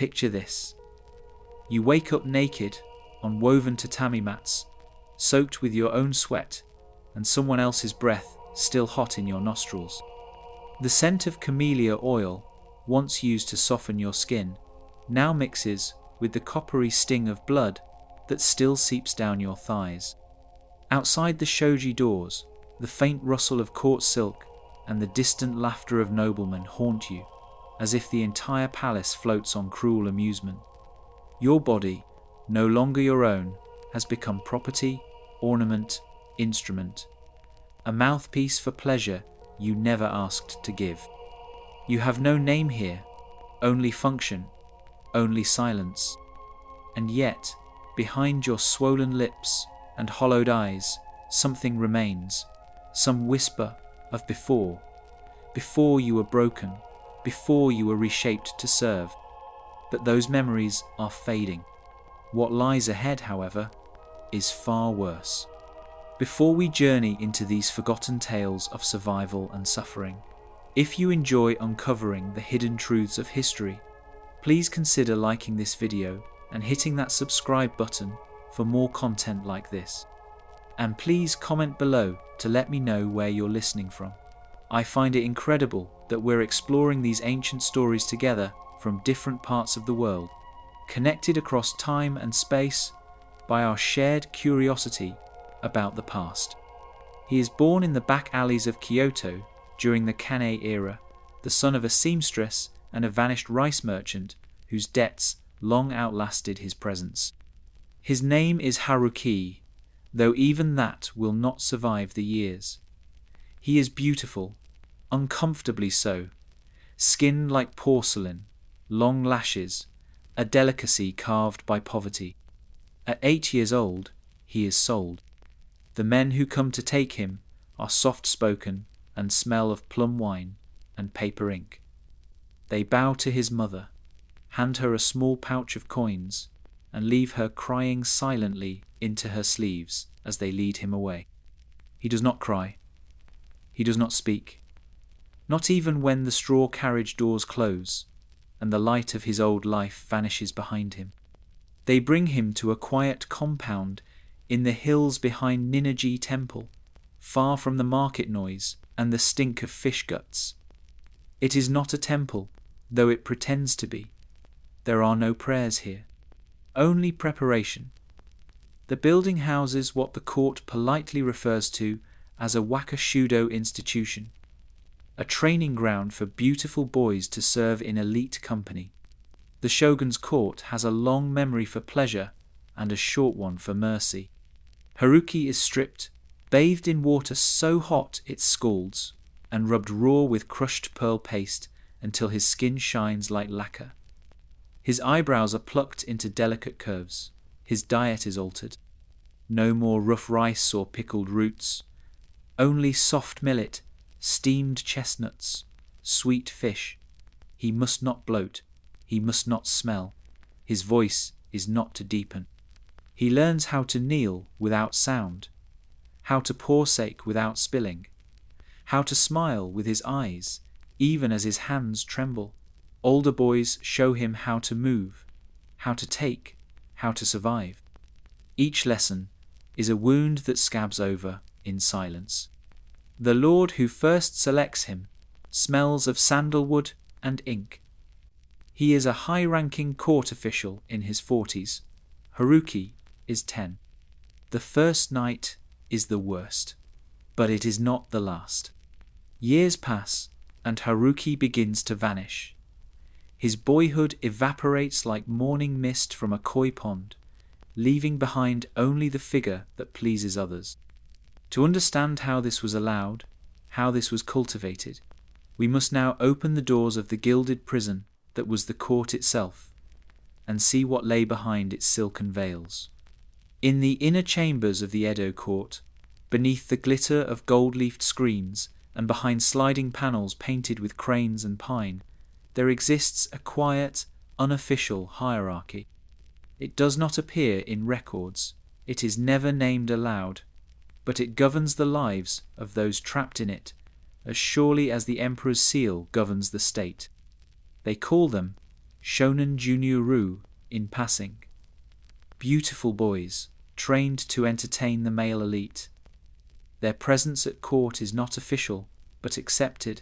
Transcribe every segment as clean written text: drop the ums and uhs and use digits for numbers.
Picture this. You wake up naked on woven tatami mats, soaked with your own sweat and someone else's breath still hot in your nostrils. The scent of camellia oil, once used to soften your skin, now mixes with the coppery sting of blood that still seeps down your thighs. Outside the shoji doors, the faint rustle of court silk and the distant laughter of noblemen haunt you, as if the entire palace floats on cruel amusement. Your body, no longer your own, has become property, ornament, instrument, a mouthpiece for pleasure you never asked to give. You have no name here, only function, only silence. And yet, behind your swollen lips and hollowed eyes, something remains, some whisper of before you were broken, before you were reshaped to serve. But those memories are fading. What lies ahead, however, is far worse. Before we journey into these forgotten tales of survival and suffering, if you enjoy uncovering the hidden truths of history, please consider liking this video and hitting that subscribe button for more content like this. And please comment below to let me know where you're listening from. I find it incredible that we're exploring these ancient stories together from different parts of the world, connected across time and space by our shared curiosity about the past. He is born in the back alleys of Kyoto during the Kane era, the son of a seamstress and a vanished rice merchant whose debts long outlasted his presence. His name is Haruki, though even that will not survive the years. He is beautiful, uncomfortably so, skin like porcelain, long lashes, a delicacy carved by poverty. At 8 years old, he is sold. The men who come to take him are soft-spoken and smell of plum wine and paper ink. They bow to his mother, hand her a small pouch of coins, and leave her crying silently into her sleeves as they lead him away. He does not cry. He does not speak. Not even when the straw carriage doors close and the light of his old life vanishes behind him. They bring him to a quiet compound in the hills behind Ninnaji Temple, far from the market noise and the stink of fish guts. It is not a temple, though it pretends to be. There are no prayers here, only preparation. The building houses what the court politely refers to as a wakashu institution, a training ground for beautiful boys to serve in elite company. The shogun's court has a long memory for pleasure and a short one for mercy. Haruki is stripped, bathed in water so hot it scalds, and rubbed raw with crushed pearl paste until his skin shines like lacquer. His eyebrows are plucked into delicate curves. His diet is altered. No more rough rice or pickled roots, only soft millet, steamed chestnuts, sweet fish. He must not bloat. He must not smell. His voice is not to deepen. He learns how to kneel without sound, how to forsake without spilling, how to smile with his eyes, even as his hands tremble. Older boys show him how to move, how to take, how to survive. Each lesson is a wound that scabs over in silence. The lord who first selects him smells of sandalwood and ink. He is a high-ranking court official in his 40s. Haruki is 10. The first night is the worst, but it is not the last. Years pass, and Haruki begins to vanish. His boyhood evaporates like morning mist from a koi pond, leaving behind only the figure that pleases others. To understand how this was allowed, how this was cultivated, we must now open the doors of the gilded prison that was the court itself, and see what lay behind its silken veils. In the inner chambers of the Edo court, beneath the glitter of gold-leafed screens and behind sliding panels painted with cranes and pine, there exists a quiet, unofficial hierarchy. It does not appear in records, it is never named aloud, but it governs the lives of those trapped in it, as surely as the emperor's seal governs the state. They call them shonen junior in passing. Beautiful boys, trained to entertain the male elite. Their presence at court is not official, but accepted,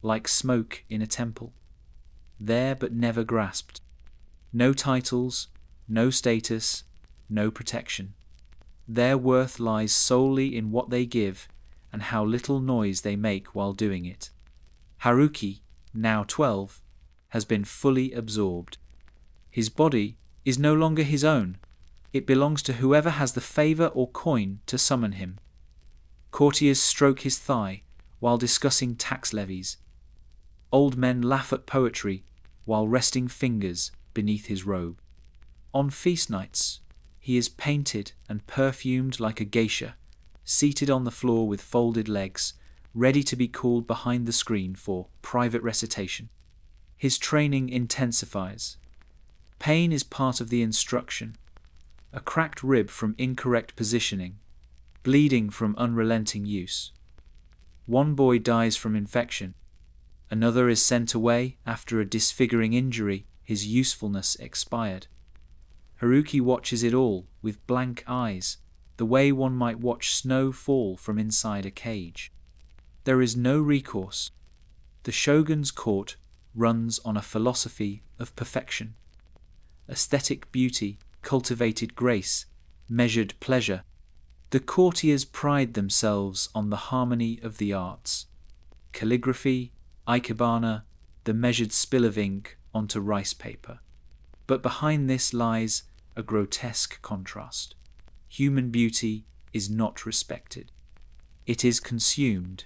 like smoke in a temple. There but never grasped. No titles, no status, no protection. Their worth lies solely in what they give and how little noise they make while doing it. Haruki, now 12, has been fully absorbed. His body is no longer his own. It belongs to whoever has the favor or coin to summon him. Courtiers stroke his thigh while discussing tax levies. Old men laugh at poetry while resting fingers beneath his robe. On feast nights, he is painted and perfumed like a geisha, seated on the floor with folded legs, ready to be called behind the screen for private recitation. His training intensifies. Pain is part of the instruction. A cracked rib from incorrect positioning, bleeding from unrelenting use. One boy dies from infection. Another is sent away after a disfiguring injury, his usefulness expired. Haruki watches it all with blank eyes, the way one might watch snow fall from inside a cage. There is no recourse. The shogun's court runs on a philosophy of perfection. Aesthetic beauty, cultivated grace, measured pleasure. The courtiers pride themselves on the harmony of the arts. Calligraphy, ikebana, the measured spill of ink onto rice paper. But behind this lies a grotesque contrast. Human beauty is not respected. It is consumed.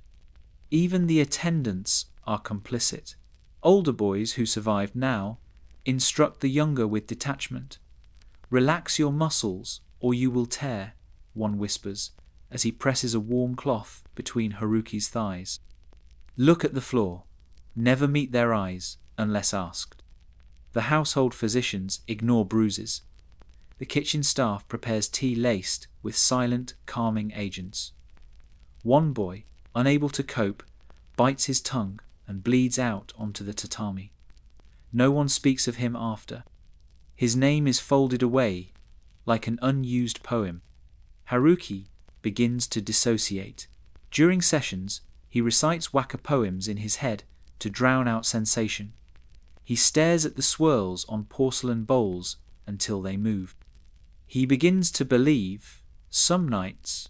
Even the attendants are complicit. Older boys who survive now instruct the younger with detachment. Relax your muscles or you will tear, one whispers as he presses a warm cloth between Haruki's thighs. Look at the floor. Never meet their eyes unless asked. The household physicians ignore bruises. The kitchen staff prepares tea laced with silent, calming agents. One boy, unable to cope, bites his tongue and bleeds out onto the tatami. No one speaks of him after. His name is folded away like an unused poem. Haruki begins to dissociate. During sessions, he recites waka poems in his head to drown out sensation. He stares at the swirls on porcelain bowls until they move. He begins to believe, some nights,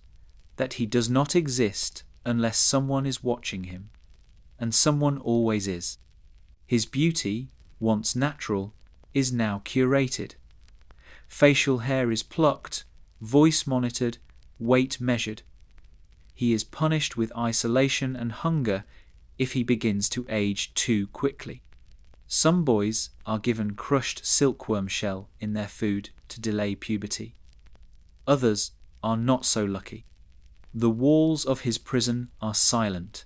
that he does not exist unless someone is watching him, and someone always is. His beauty, once natural, is now curated. Facial hair is plucked, voice monitored, weight measured. He is punished with isolation and hunger if he begins to age too quickly. Some boys are given crushed silkworm shell in their food to delay puberty. Others are not so lucky. The walls of his prison are silent.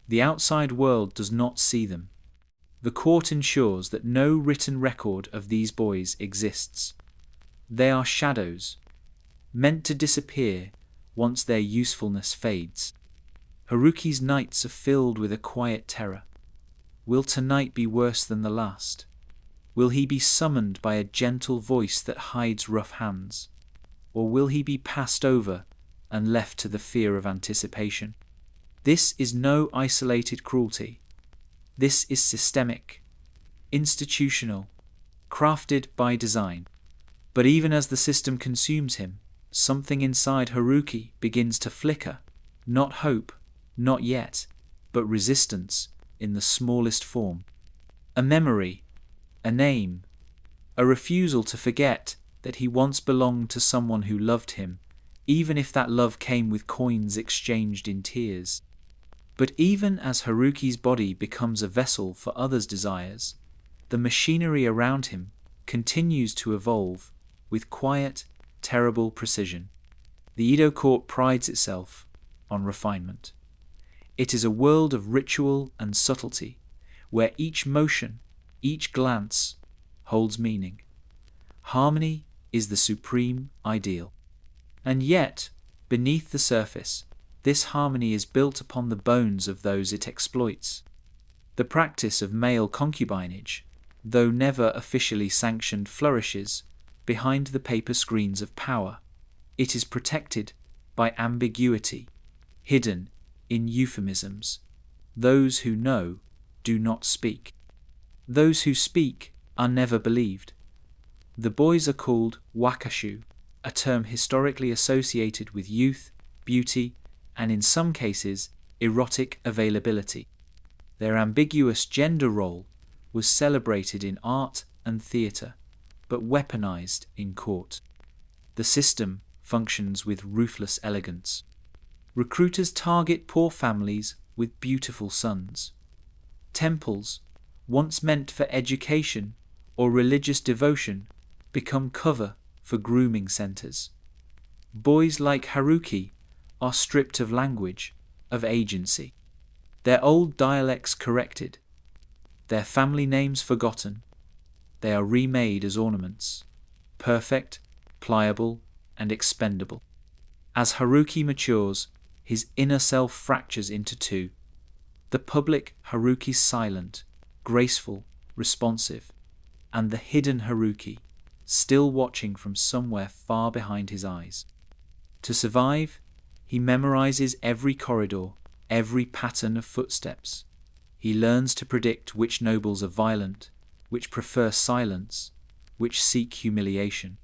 The outside world does not see them. The court ensures that no written record of these boys exists. They are shadows, meant to disappear once their usefulness fades. Haruki's nights are filled with a quiet terror. Will tonight be worse than the last? Will he be summoned by a gentle voice that hides rough hands? Or will he be passed over and left to the fear of anticipation? This is no isolated cruelty. This is systemic, institutional, crafted by design. But even as the system consumes him, something inside Haruki begins to flicker. Not hope, not yet, but resistance in the smallest form. A memory, a name, a refusal to forget that he once belonged to someone who loved him, even if that love came with coins exchanged in tears. But even as Haruki's body becomes a vessel for others' desires, the machinery around him continues to evolve with quiet, terrible precision. The Edo court prides itself on refinement. It is a world of ritual and subtlety, where each motion, each glance, holds meaning. Harmony is the supreme ideal. And yet, beneath the surface, this harmony is built upon the bones of those it exploits. The practice of male concubinage, though never officially sanctioned, flourishes behind the paper screens of power. It is protected by ambiguity, hidden in euphemisms. Those who know do not speak. Those who speak are never believed. The boys are called wakashu, a term historically associated with youth, beauty, and in some cases, erotic availability. Their ambiguous gender role was celebrated in art and theatre, but weaponized in court. The system functions with ruthless elegance. Recruiters target poor families with beautiful sons. Temples, once meant for education or religious devotion, become cover for grooming centers. Boys like Haruki are stripped of language, of agency. Their old dialects corrected, their family names forgotten. They are remade as ornaments, perfect, pliable, and expendable. As Haruki matures, his inner self fractures into two. The public Haruki silent, graceful, responsive, and the hidden Haruki, still watching from somewhere far behind his eyes. To survive, he memorizes every corridor, every pattern of footsteps. He learns to predict which nobles are violent, which prefer silence, which seek humiliation.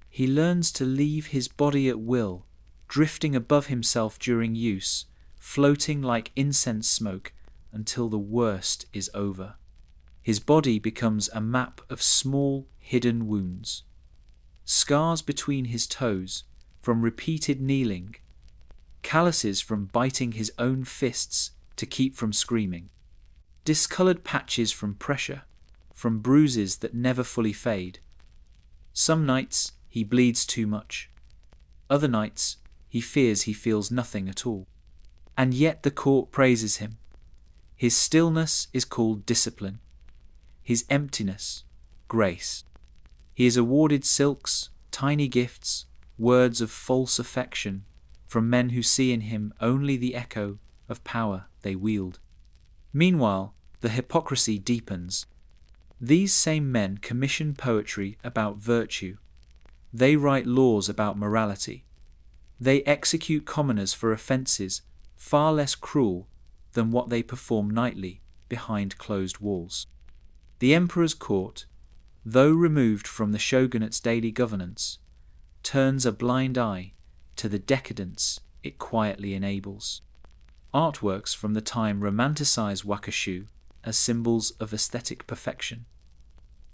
He learns to leave his body at will, drifting above himself during use, floating like incense smoke until the worst is over. His body becomes a map of small, hidden wounds. Scars between his toes from repeated kneeling, calluses from biting his own fists to keep from screaming, discolored patches from pressure, from bruises that never fully fade. Some nights he bleeds too much. Other nights he fears he feels nothing at all. And yet the court praises him. His stillness is called discipline. His emptiness, grace. He is awarded silks, tiny gifts, words of false affection from men who see in him only the echo of power they wield. Meanwhile, the hypocrisy deepens. These same men commission poetry about virtue. They write laws about morality. They execute commoners for offences far less cruel than what they perform nightly behind closed walls. The emperor's court, though removed from the shogunate's daily governance, turns a blind eye to the decadence it quietly enables. Artworks from the time romanticize wakashu as symbols of aesthetic perfection.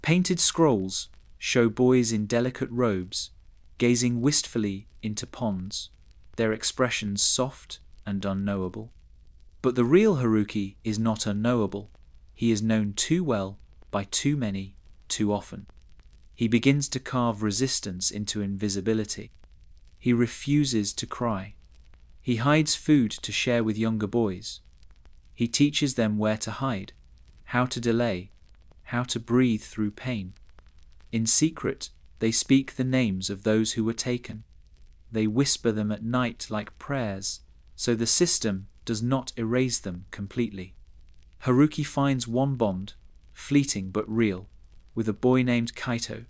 Painted scrolls show boys in delicate robes, gazing wistfully into ponds, their expressions soft and unknowable. But the real Haruki is not unknowable. He is known too well by too many, too often. He begins to carve resistance into invisibility. He refuses to cry. He hides food to share with younger boys. He teaches them where to hide, how to delay, how to breathe through pain. In secret, they speak the names of those who were taken. They whisper them at night like prayers, so the system does not erase them completely. Haruki finds one bond, fleeting but real, with a boy named Kaito,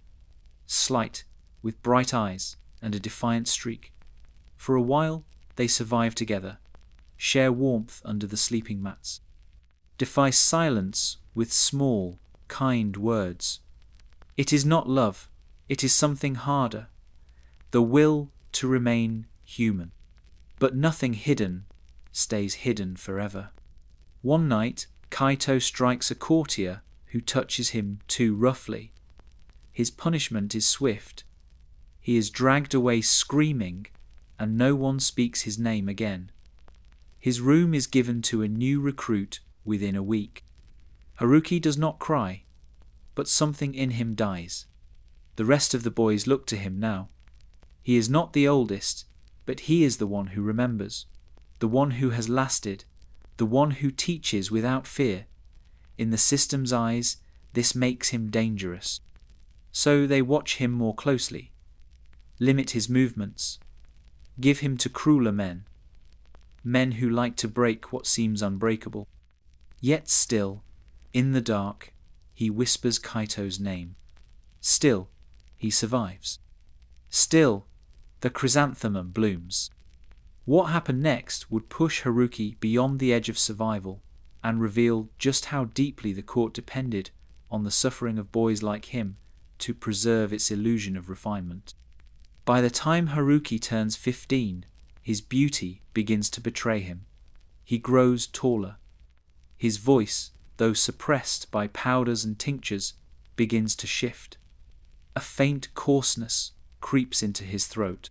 slight, with bright eyes and a defiant streak. For a while, they survive together, share warmth under the sleeping mats, defy silence with small, kind words. It is not love, it is something harder, the will to remain human. But nothing hidden stays hidden forever. One night, Kaito strikes a courtier who touches him too roughly. His punishment is swift. He is dragged away screaming, and no one speaks his name again. His room is given to a new recruit within a week. Haruki does not cry, but something in him dies. The rest of the boys look to him now. He is not the oldest, but he is the one who remembers, the one who has lasted, the one who teaches without fear. In the system's eyes, this makes him dangerous. So they watch him more closely, limit his movements, give him to crueler men, men who like to break what seems unbreakable. Yet still, in the dark, he whispers Kaito's name. Still, he survives. Still, the chrysanthemum blooms. What happened next would push Haruki beyond the edge of survival and reveal just how deeply the court depended on the suffering of boys like him to preserve its illusion of refinement. By the time Haruki turns 15, his beauty begins to betray him. He grows taller. His voice, though suppressed by powders and tinctures, begins to shift. A faint coarseness creeps into his throat.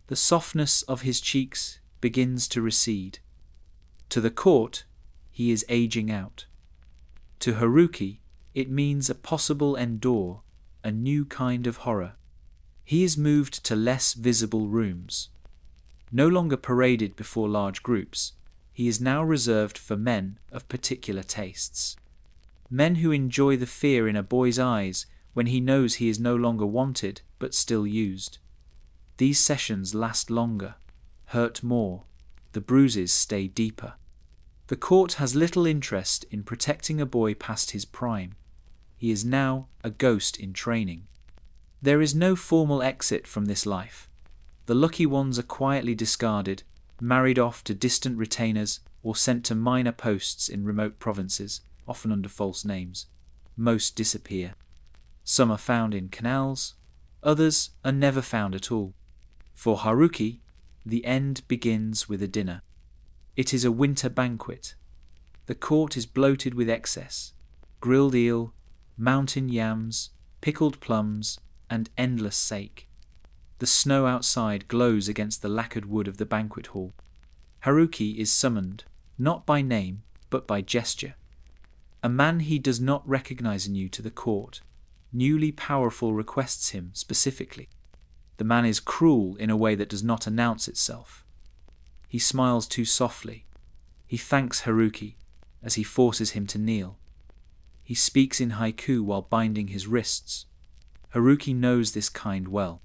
The softness of his cheeks begins to recede. To the court, he is aging out. To Haruki, it means a possible endure, a new kind of horror. He is moved to less visible rooms. No longer paraded before large groups, he is now reserved for men of particular tastes. Men who enjoy the fear in a boy's eyes when he knows he is no longer wanted but still used. These sessions last longer, hurt more, the bruises stay deeper. The court has little interest in protecting a boy past his prime. He is now a ghost in training. There is no formal exit from this life. The lucky ones are quietly discarded, married off to distant retainers, or sent to minor posts in remote provinces, often under false names. Most disappear. Some are found in canals, others are never found at all. For Haruki, the end begins with a dinner. It is a winter banquet. The court is bloated with excess: grilled eel, mountain yams, pickled plums, and endless sake. The snow outside glows against the lacquered wood of the banquet hall. Haruki is summoned, not by name, but by gesture. A man he does not recognize anew to the court, newly powerful, requests him specifically. The man is cruel in a way that does not announce itself. He smiles too softly. He thanks Haruki as he forces him to kneel. He speaks in haiku while binding his wrists. Haruki knows this kind well.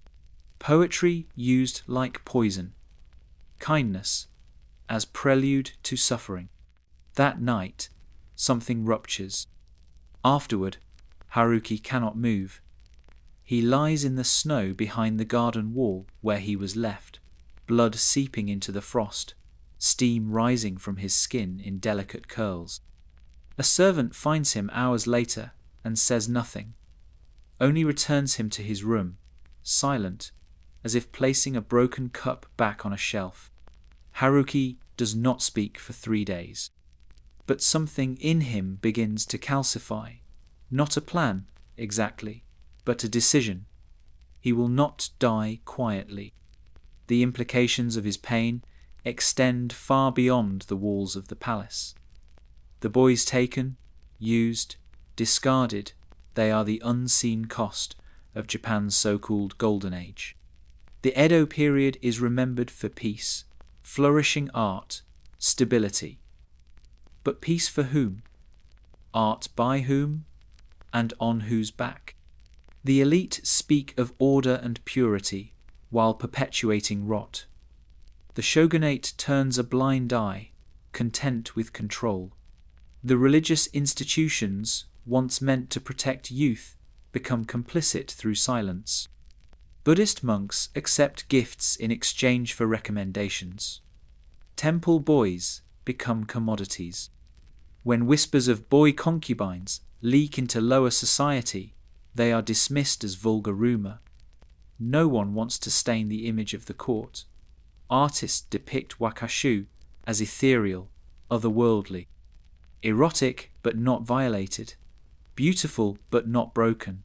Poetry used like poison. Kindness as prelude to suffering. That night, something ruptures. Afterward, Haruki cannot move. He lies in the snow behind the garden wall where he was left, blood seeping into the frost, steam rising from his skin in delicate curls. A servant finds him hours later and says nothing, only returns him to his room, silent, as if placing a broken cup back on a shelf. Haruki does not speak for 3 days. But something in him begins to calcify. Not a plan, exactly, but a decision. He will not die quietly. The implications of his pain extend far beyond the walls of the palace. The boys taken, used, discarded, they are the unseen cost of Japan's so-called Golden Age. The Edo period is remembered for peace, flourishing art, stability. But peace for whom? Art by whom? And on whose back? The elite speak of order and purity while perpetuating rot. The shogunate turns a blind eye, content with control. The religious institutions, once meant to protect youth, become complicit through silence. Buddhist monks accept gifts in exchange for recommendations. Temple boys become commodities. When whispers of boy concubines leak into lower society, they are dismissed as vulgar rumor. No one wants to stain the image of the court. Artists depict wakashu as ethereal, otherworldly, erotic but not violated, beautiful but not broken.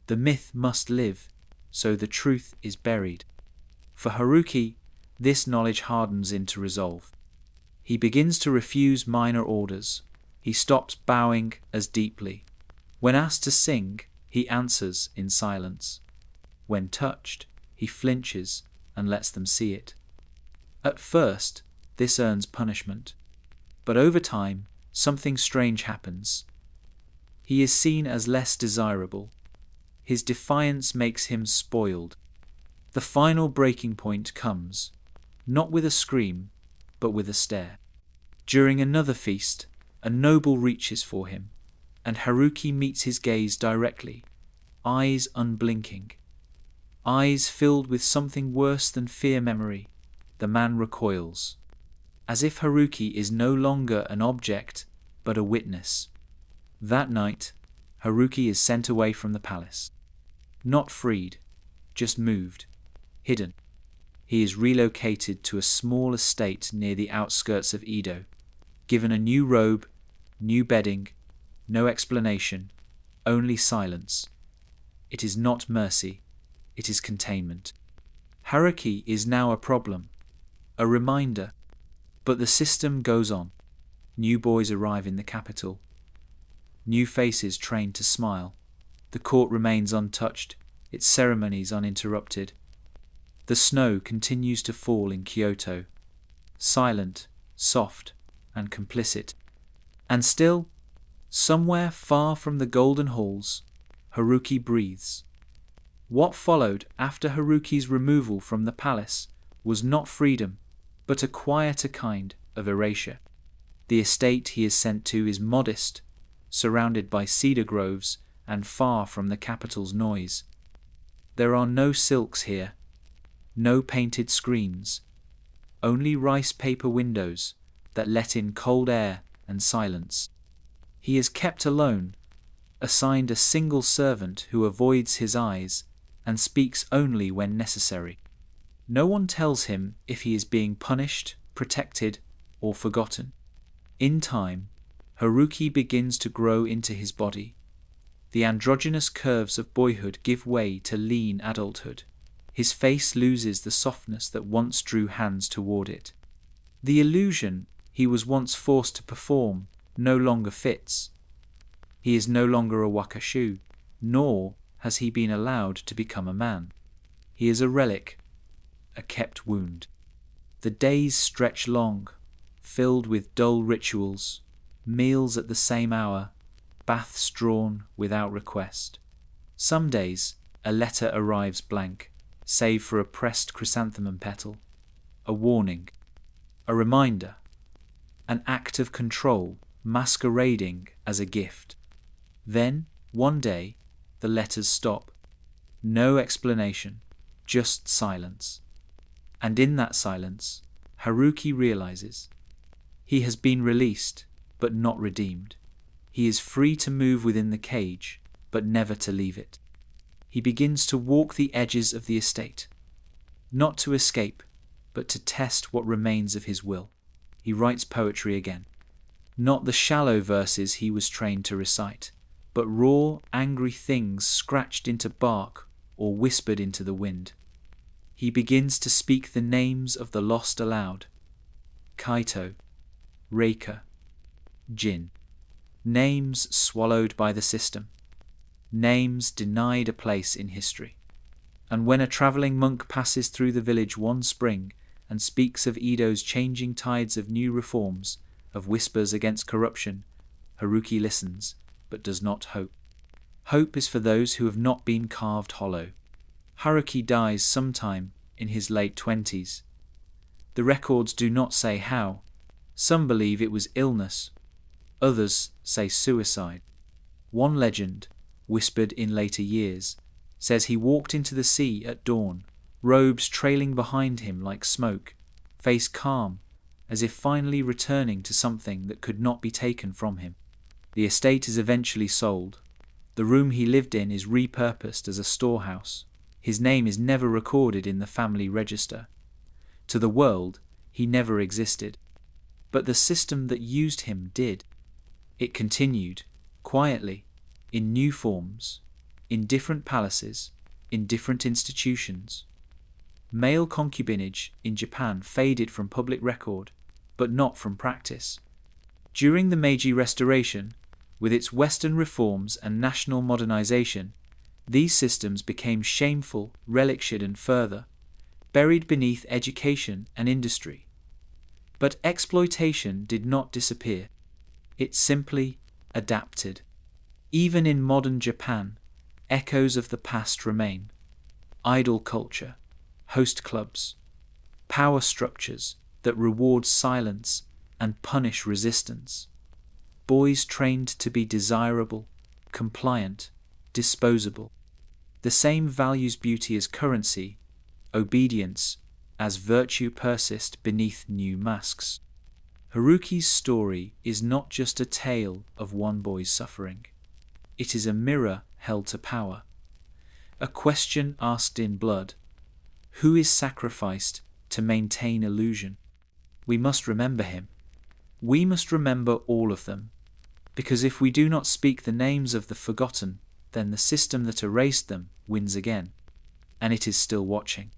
The myth must live, so the truth is buried. For Haruki, this knowledge hardens into resolve. He begins to refuse minor orders. He stops bowing as deeply. When asked to sing, he answers in silence. When touched, he flinches and lets them see it. At first, this earns punishment. But over time, something strange happens. He is seen as less desirable. His defiance makes him spoiled. The final breaking point comes, not with a scream, but with a stare. During another feast, a noble reaches for him, and Haruki meets his gaze directly, eyes unblinking. Eyes filled with something worse than fear memory. The man recoils, as if Haruki is no longer an object, but a witness. That night, Haruki is sent away from the palace. Not freed, just moved, hidden. He is relocated to a small estate near the outskirts of Edo, given a new robe, new bedding, no explanation, only silence. It is not mercy, it is containment. Haruki is now a problem, a reminder, but the system goes on. New boys arrive in the capital. New faces trained to smile. The court remains untouched, its ceremonies uninterrupted. The snow continues to fall in Kyoto, silent, soft, and complicit. And still, somewhere far from the golden halls, Haruki breathes. What followed after Haruki's removal from the palace was not freedom, but a quieter kind of erasure. The estate he is sent to is modest, surrounded by cedar groves and far from the capital's noise. There are no silks here, no painted screens, only rice paper windows that let in cold air and silence. He is kept alone, assigned a single servant who avoids his eyes and speaks only when necessary. No one tells him if he is being punished, protected, or forgotten. In time, Haruki begins to grow into his body. The androgynous curves of boyhood give way to lean adulthood. His face loses the softness that once drew hands toward it. The illusion he was once forced to perform no longer fits. He is no longer a wakashu, nor has he been allowed to become a man. He is a relic, a kept wound. The days stretch long, filled with dull rituals, meals at the same hour, baths drawn without request. Some days, a letter arrives blank, save for a pressed chrysanthemum petal, a warning, a reminder, an act of control masquerading as a gift. Then, one day, the letters stop. No explanation, just silence. And in that silence, Haruki realizes he has been released, but not redeemed. He is free to move within the cage, but never to leave it. He begins to walk the edges of the estate, not to escape, but to test what remains of his will. He writes poetry again, not the shallow verses he was trained to recite, but raw, angry things scratched into bark or whispered into the wind. He begins to speak the names of the lost aloud. Kaito, Reika, Jin. Names swallowed by the system. Names denied a place in history. And when a travelling monk passes through the village one spring and speaks of Edo's changing tides of new reforms, of whispers against corruption, Haruki listens, but does not hope. Hope is for those who have not been carved hollow. Haruki dies sometime in his late 20s. The records do not say how. Some believe it was illness. Others say suicide. One legend, whispered in later years, says he walked into the sea at dawn, robes trailing behind him like smoke, face calm, as if finally returning to something that could not be taken from him. The estate is eventually sold. The room he lived in is repurposed as a storehouse. His name is never recorded in the family register. To the world, he never existed. But the system that used him did. It continued, quietly, in new forms, in different palaces, in different institutions. Male concubinage in Japan faded from public record, but not from practice. During the Meiji Restoration, with its Western reforms and national modernization, these systems became shameful, relic-ridden further, buried beneath education and industry. But exploitation did not disappear. It simply adapted. Even in modern Japan, echoes of the past remain. Idol culture, host clubs, power structures that reward silence and punish resistance. boys trained to be desirable, compliant, disposable. The same values beauty as currency, obedience, as virtue persist beneath new masks. Haruki's story is not just a tale of one boy's suffering. It is a mirror held to power. A question asked in blood. Who is sacrificed to maintain illusion? We must remember him. We must remember all of them, because if we do not speak the names of the forgotten, then the system that erased them wins again, and it is still watching.